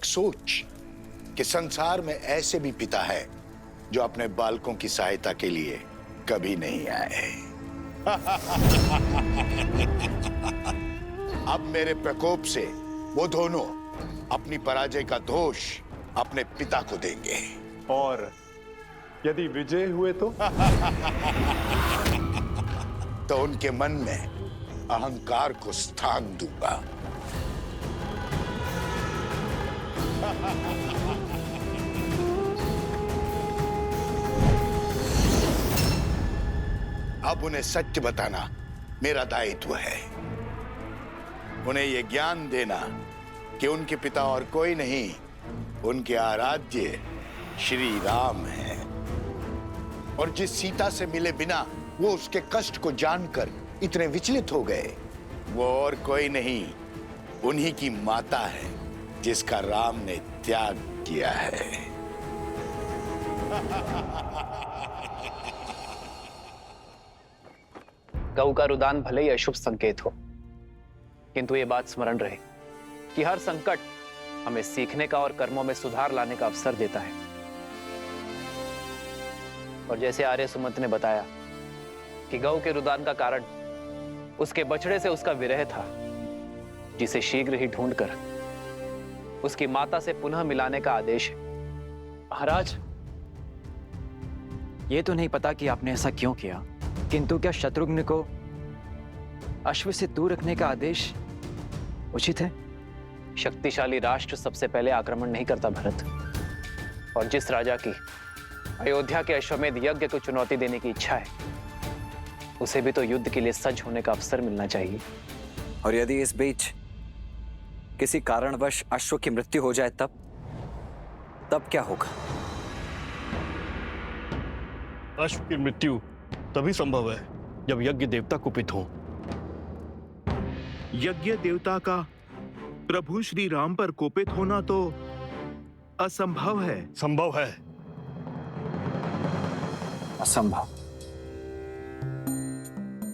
सोच कि संसार में ऐसे भी पिता है जो अपने बालकों की सहायता के लिए कभी नहीं आए। अब मेरे प्रकोप से वो दोनों अपनी पराजय का दोष अपने पिता को देंगे। और यदि विजय हुए तो उनके मन में अहंकार को स्थान दूंगा। अब उन्हें सत्य बताना मेरा दायित्व है। उन्हें यह ज्ञान देना कि उनके पिता और कोई नहीं, उनके आराध्य श्री राम हैं। और जिस सीता से मिले बिना वो उसके कष्ट को जानकर इतने विचलित हो गए, वो और कोई नहीं, उन्हीं की माता है जिसका राम ने त्याग किया है। गऊ का रुदान भले ही अशुभ संकेत हो, किंतु ये बात स्मरण रहे कि हर संकट हमें सीखने का और कर्मों में सुधार लाने का अवसर देता है। और जैसे आर्य सुमंत ने बताया कि गऊ के रुदान का कारण उसके बछड़े से उसका विरह था, जिसे शीघ्र ही ढूंढकर उसकी माता से पुनः मिलाने का आदेश है। महाराज, ये तो नहीं पता कि आपने ऐसा क्यों किया, किंतु क्या शत्रुघ्न को अश्व से दूर रखने का आदेश उचित है? शक्तिशाली राष्ट्र सबसे पहले आक्रमण नहीं करता भरत, और जिस राजा की अयोध्या के अश्वमेध यज्ञ को चुनौती देने की इच्छा है, उसे भी तो युद्ध के लिए सज्ज होने का अवसर मिलना चाहिए। और यदि इस बीच किसी कारणवश अश्व की मृत्यु हो जाए तब क्या होगा? अश्व की मृत्यु तभी संभव है जब यज्ञ देवता कुपित हो। यज्ञ देवता का प्रभु श्री राम पर कोपित होना तो असंभव है। संभव है। असंभव?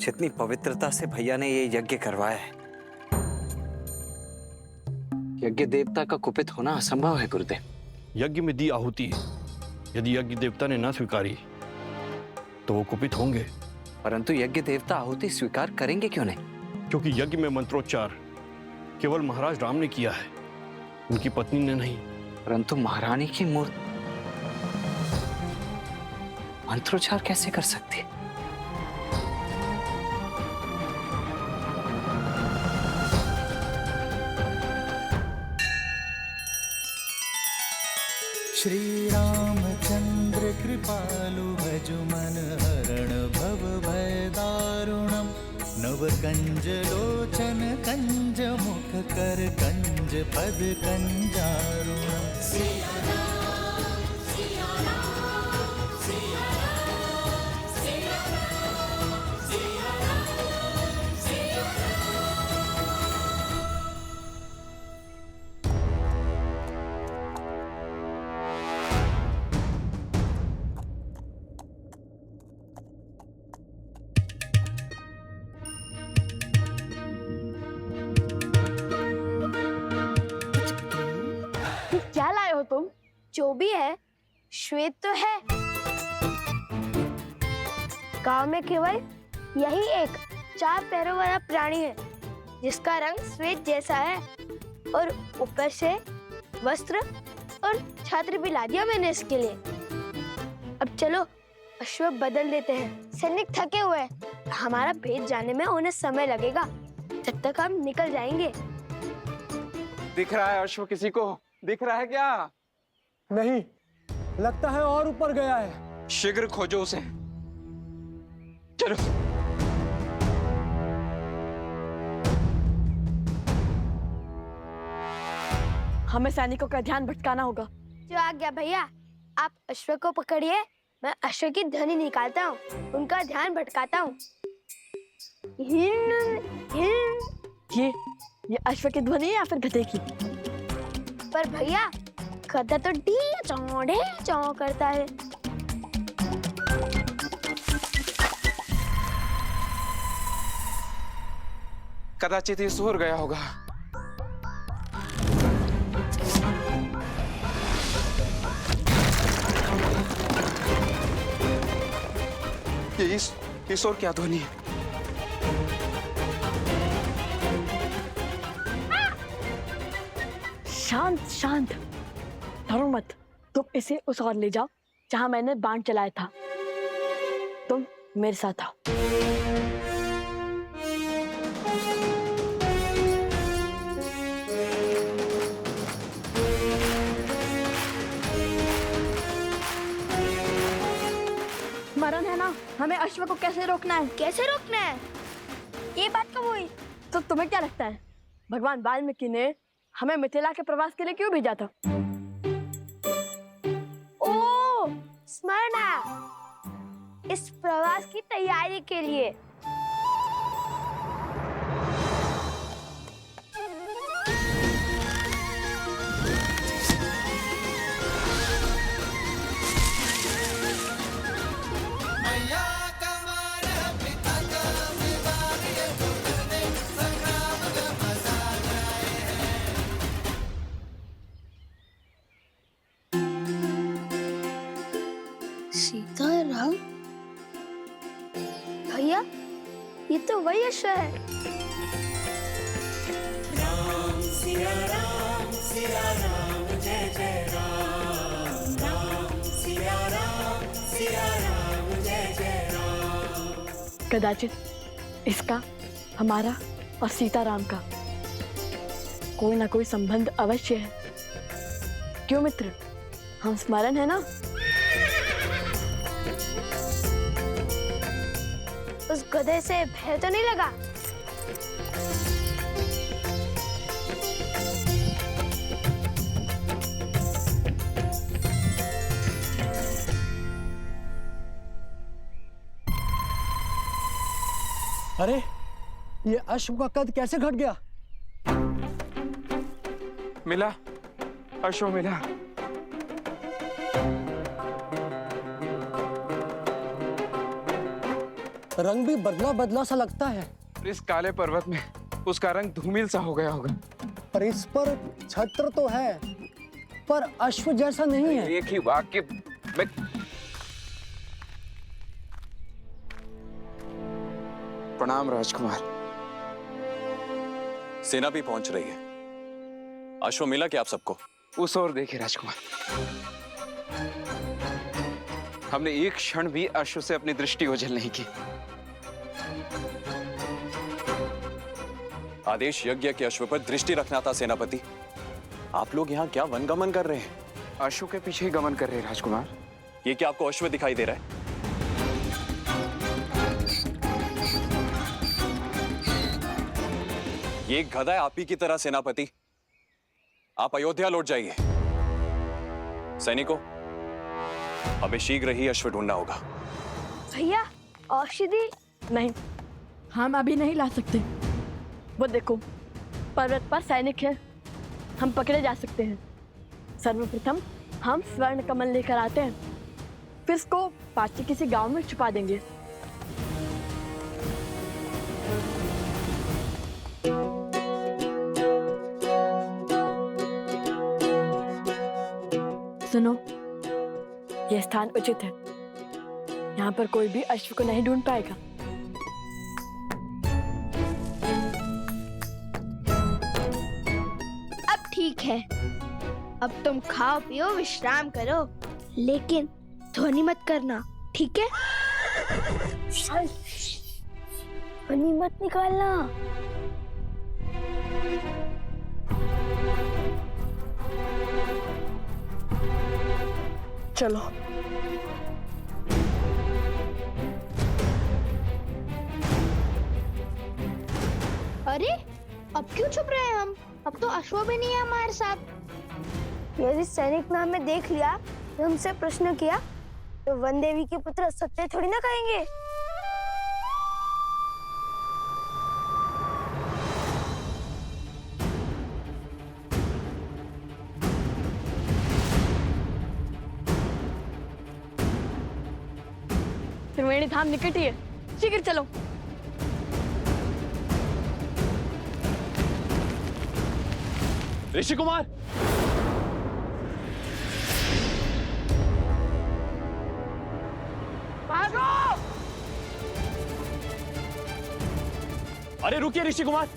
जितनी पवित्रता से भैया ने ये यज्ञ करवाया है, यज्ञ देवता का कुपित होना असंभव है गुरुदेव। यज्ञ में दी आहुति यदि यज्ञ देवता ने ना स्वीकारी तो वो कुपित होंगे। परंतु यज्ञ देवता आहुति स्वीकार करेंगे क्यों नहीं? क्योंकि यज्ञ में मंत्रोच्चार केवल महाराज राम ने किया है, उनकी पत्नी ने नहीं। परंतु महारानी की मूर्ति मंत्रोच्चार कैसे कर सकती है? श्री रामचंद्र कृपालु भज मन हरण भव भय दारुणम नव कंज लोचन कंज मुख कर कंज पद कंजारुणम। क्या लाए हो तुम? जो भी है श्वेत तो है। गांव में केवल यही एक 4 पैरों वाला प्राणी है जिसका रंग श्वेत जैसा है, और ऊपर से वस्त्र और छात्र भी ला दिया मैंने इसके लिए। अब चलो अश्व बदल देते हैं। सैनिक थके हुए हैं, हमारा भेद जाने में उन्हें समय लगेगा, तब तक हम निकल जाएंगे। दिख रहा है अश्व किसी को? दिख रहा है क्या? नहीं, लगता है और ऊपर गया है। शीघ्र खोजो उसे। चलो। हमें सैनिकों का ध्यान भटकाना होगा। जो आ गया भैया, आप अश्व को पकड़िए, मैं अश्व की ध्वनि निकालता हूँ, उनका ध्यान भटकाता हूँ। ये अश्व की ध्वनि है या फिर गधे की? पर भैया गधा तो डी चौ करता है। कदाचित ये सोर गया होगा। ये इस और क्या ध्वनि है? शांत शांत, डरो मत। तुम इसे उस ओर ले जाओ जहां मैंने बाण चलाया था। तुम मेरे साथ आओ। स्मरण है ना हमें अश्व को कैसे रोकना है? कैसे रोकना है? ये बात कब हुई? तो तुम्हें क्या लगता है भगवान वाल्मीकि ने हमें मिथिला के प्रवास के लिए क्यों भेजा था? ओ, स्मरण है, इस प्रवास की तैयारी के लिए। सीताराम भैया, ये तो वही अश्व है। राम सिया राम जय जय राम। राम सिया राम जय जय राम। कदाचित इसका हमारा और सीताराम का कोई ना कोई संबंध अवश्य है। क्यों मित्र, हम स्मरण है ना? उस गधे से भय तो नहीं लगा? अरे ये अश्व का कद कैसे घट गया? मिला, अश्व मिला। रंग भी बदला बदला सा लगता है। इस काले पर्वत में उसका रंग धूमिल सा हो गया होगा। पर इस पर छत्र तो है, पर अश्व जैसा नहीं है। एक ही वाक्य में प्रणाम राजकुमार। सेना भी पहुंच रही है। अश्व मिला क्या आप सबको? उस ओर देखिए राजकुमार, हमने एक क्षण भी अश्व से अपनी दृष्टि ओझल नहीं की। आदेश यज्ञ के अश्व पर दृष्टि रखना था सेनापति। आप लोग यहाँ क्या वनगमन कर रहे हैं? अश्व के पीछे ही गमन कर रहे हैं राजकुमार। ये क्या आपको अश्व दिखाई दे रहा है? ये एक गधा है आप ही की तरह सेनापति। आप अयोध्या लौट जाइए। सैनिकों, हमें शीघ्र ही अश्व ढूंढना होगा। भैया, औषधि नहीं, हम अभी नहीं ला सकते। वो देखो, पर्वत पर सैनिक है, हम पकड़े जा सकते हैं। सर्वप्रथम हम स्वर्ण कमल लेकर आते हैं, फिर इसको पास के किसी गांव में छुपा देंगे। सुनो, यह स्थान उचित है। यहाँ पर कोई भी अश्व को नहीं ढूंढ पाएगा। अब ठीक है, अब तुम खाओ पियो विश्राम करो, लेकिन ध्वनि मत करना, ठीक है? ध्वनि मत निकालना। चलो। अरे, अब क्यों छुप रहे हैं हम? अब तो अश्व भी नहीं है हमारे साथ। यदि सैनिक ने हमें देख लिया, तो हमसे प्रश्न किया, तो वन देवी के पुत्र सत्य थोड़ी ना कहेंगे। त्रिवेणी धाम निकट ही है, शीघ्र चलो। ऋषि कुमार, भागो! अरे रुकिए ऋषि कुमार।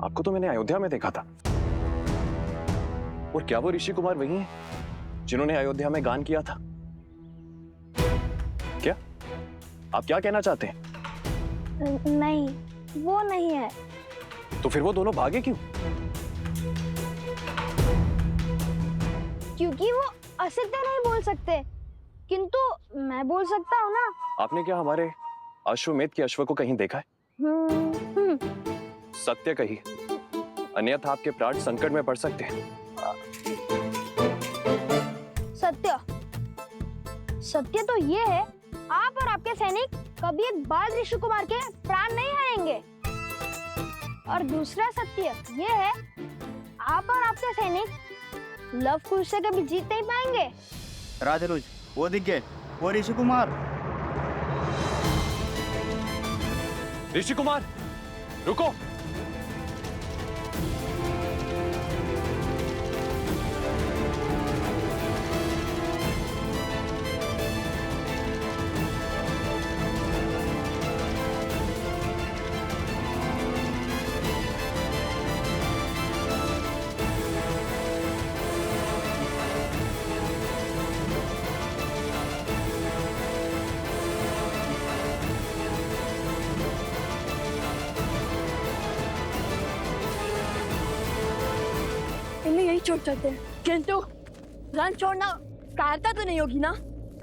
आपको तो मैंने अयोध्या में देखा था। और क्या वो ऋषि कुमार वही हैं जिन्होंने अयोध्या में गान किया था? क्या आप क्या कहना चाहते हैं? नहीं, वो नहीं है। तो फिर वो दोनों भागे क्यों? क्योंकि वो असत्य नहीं बोल सकते, किंतु मैं बोल सकता हूँ ना। आपने क्या हमारे अश्वमेध के अश्व को कहीं देखा है? सत्य कही, अन्यथा आपके प्राण संकट में पड़ सकते हैं। सत्य तो ये है, आप और आपके सैनिक कभी एक बाल ऋषि कुमार के प्राण नहीं हारेंगे। और दूसरा सत्य ये है, आप और आपके सैनिक लव कुश से कभी जीत नहीं पाएंगे। राजरुज, वो दिख गए, वो ऋषि कुमार। ऋषि कुमार रुको। यही छोड़ सकते हैं, किंतु रन छोड़ना कायरता तो नहीं होगी ना?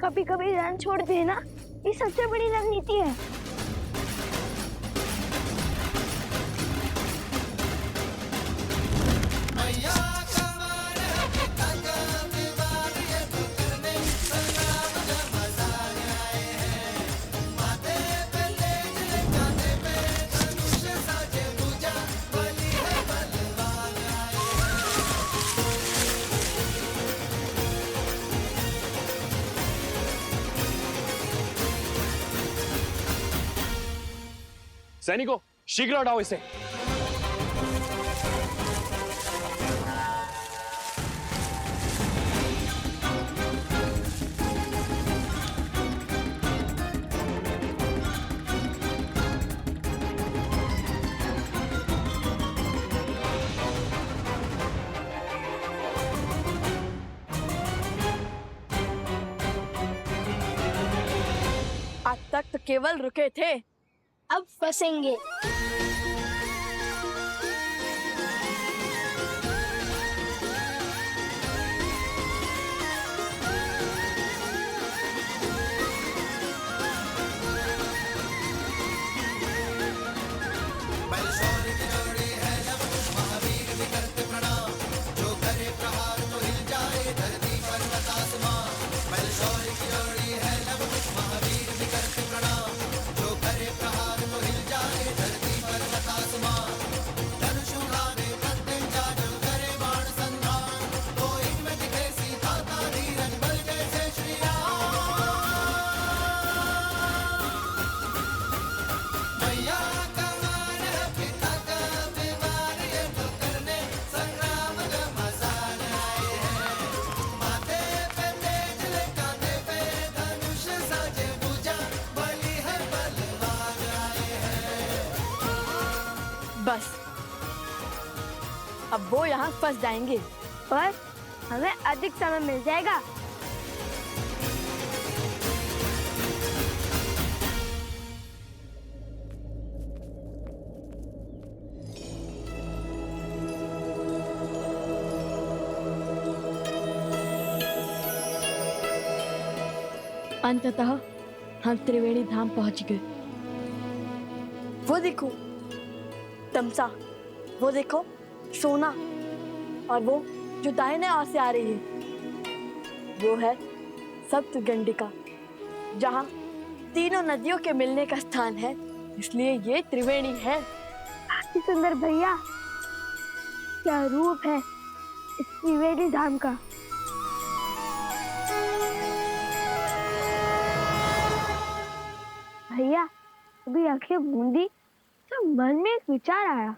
कभी कभी रन छोड़ देना ये सबसे बड़ी रणनीति है। सैनिकों, शीघ्र हटाओ इसे। आज तक तो केवल रुके थे, अब फंसेंगे। बस अब वो यहाँ फंस जाएंगे, पर हमें अधिक समय मिल जाएगा। अंततः हम त्रिवेणी धाम पहुंच गए। वो देखो तमसा, वो देखो सोना, और वो जो दाहिने ओर से आ रही है वो है सप्तगंडिका, जहाँ तीनों नदियों के मिलने का स्थान है, इसलिए ये त्रिवेणी है। सुंदर भैया, क्या रूप है इस त्रिवेणी धाम का। भैया अभी आंखें मूंदी तो मन में एक विचार आया।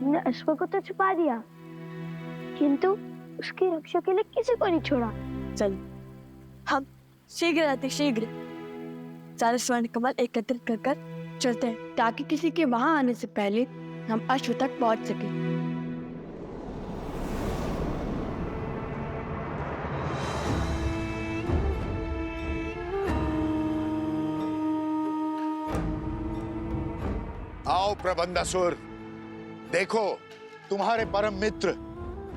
हमने अश्व को तो छुपा दिया, किंतु उसकी रक्षा के लिए किसी को नहीं छोड़ा। चल हम शीघ्र सारे स्वर्ण कमल एकत्रित कर कर चलते हैं, ताकि किसी के वहां आने से पहले हम अश्व तक पहुंच सके। आओ प्रबंधासुर, देखो तुम्हारे परम मित्र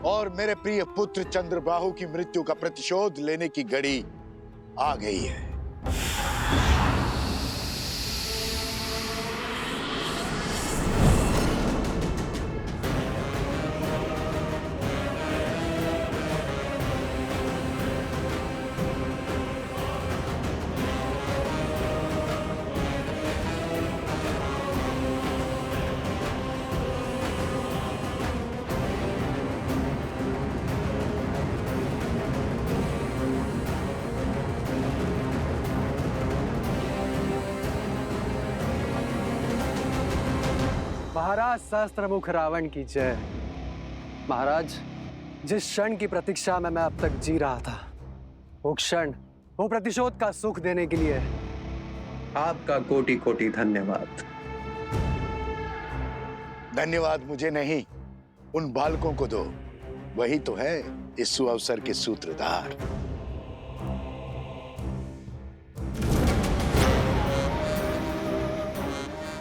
और मेरे प्रिय पुत्र चंद्रबाहु की मृत्यु का प्रतिशोध लेने की घड़ी आ गई है। महाराज सहस्त्रमुख रावण की जय। महाराज, जिस क्षण की प्रतीक्षा में मैं अब तक जी रहा था, वो क्षण वो प्रतिशोध का सुख देने के लिए आपका कोटि कोटि धन्यवाद। धन्यवाद मुझे नहीं, उन बालकों को दो, वही तो है इस सुअवसर के सूत्रधार।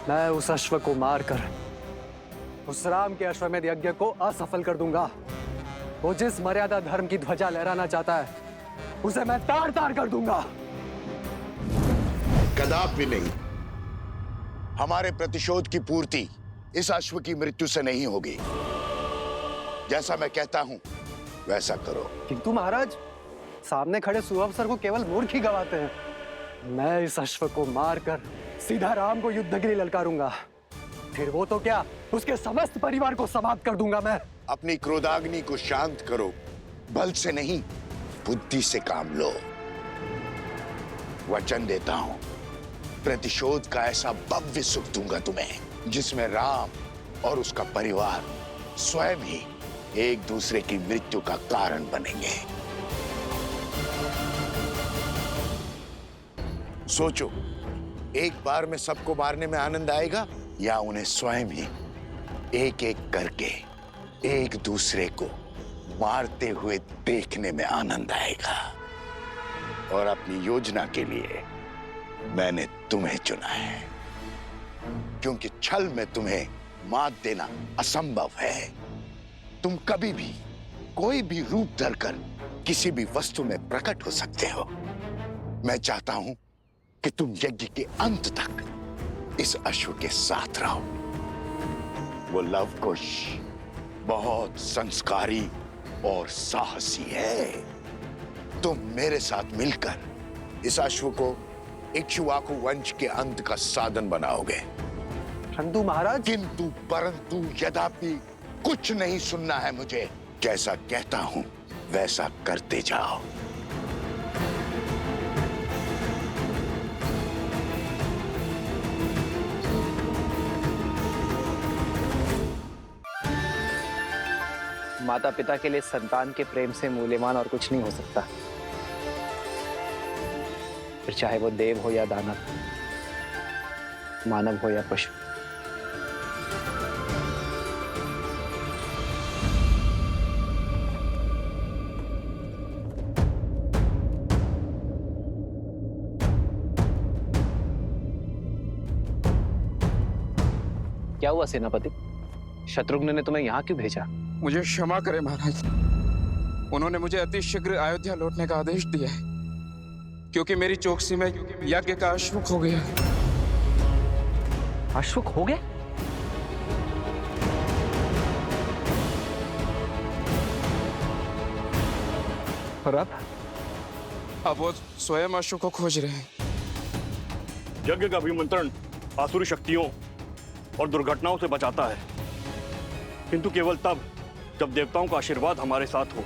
मैं उस अश्व को मारकर उस राम के अश्वमेध यज्ञ को असफल कर दूंगा। वो जिस मर्यादा धर्म की ध्वजा लहराना चाहता है, उसे मैं तार तार कर दूंगा। कदापि नहीं। हमारे प्रतिशोध की पूर्ति इस अश्व की मृत्यु से नहीं होगी। जैसा मैं कहता हूं वैसा करो। किंतु महाराज, सामने खड़े सुअवसर को केवल मूर्ख ही गवाते हैं। मैं इस अश्व को मारकर सीधा राम को युद्ध के लिए ललकारूंगा। फिर वो तो क्या, उसके समस्त परिवार को समाप्त कर दूंगा मैं। अपनी क्रोधाग्नि को शांत करो, बल से नहीं बुद्धि से काम लो। वचन देता हूं, प्रतिशोध का ऐसा भव्य सुख दूंगा तुम्हें, जिसमें राम और उसका परिवार स्वयं ही एक दूसरे की मृत्यु का कारण बनेंगे। सोचो, एक बार में सबको मारने में आनंद आएगा या उन्हें स्वयं ही एक एक करके एक दूसरे को मारते हुए देखने में आनंद आएगा। और अपनी योजना के लिए मैंने तुम्हें चुना है, क्योंकि छल में तुम्हें मात देना असंभव है। तुम कभी भी कोई भी रूप धरकर किसी भी वस्तु में प्रकट हो सकते हो। मैं चाहता हूं कि तुम यज्ञ के अंत तक इस अश्व के साथ रहो। वो लवकुश बहुत संस्कारी और साहसी है। तुम मेरे साथ मिलकर इस अश्व को इक्ष्वाकु वंश के अंत का साधन बनाओगे। परंतु महाराज, किंतु परंतु यद्यपि कुछ नहीं सुनना है मुझे। जैसा कहता हूं वैसा करते जाओ। माता पिता के लिए संतान के प्रेम से मूल्यवान और कुछ नहीं हो सकता, फिर चाहे वो देव हो या दानव, मानव हो या पशु। क्या हुआ सेनापति? शत्रुघ्न ने तुम्हें यहाँ क्यों भेजा? मुझे क्षमा करें महाराज, उन्होंने मुझे अति शीघ्र अयोध्या लौटने का आदेश दिया है, क्योंकि मेरी चौकसी में यज्ञ का अश्वक हो गया। अश्वक हो गया? और अब वो स्वयं अश्व को खोज रहे हैं। यज्ञ का अभिमंत्रण आसुरी शक्तियों और दुर्घटनाओं से बचाता है। किंतु केवल तब जब देवताओं का आशीर्वाद हमारे साथ हो।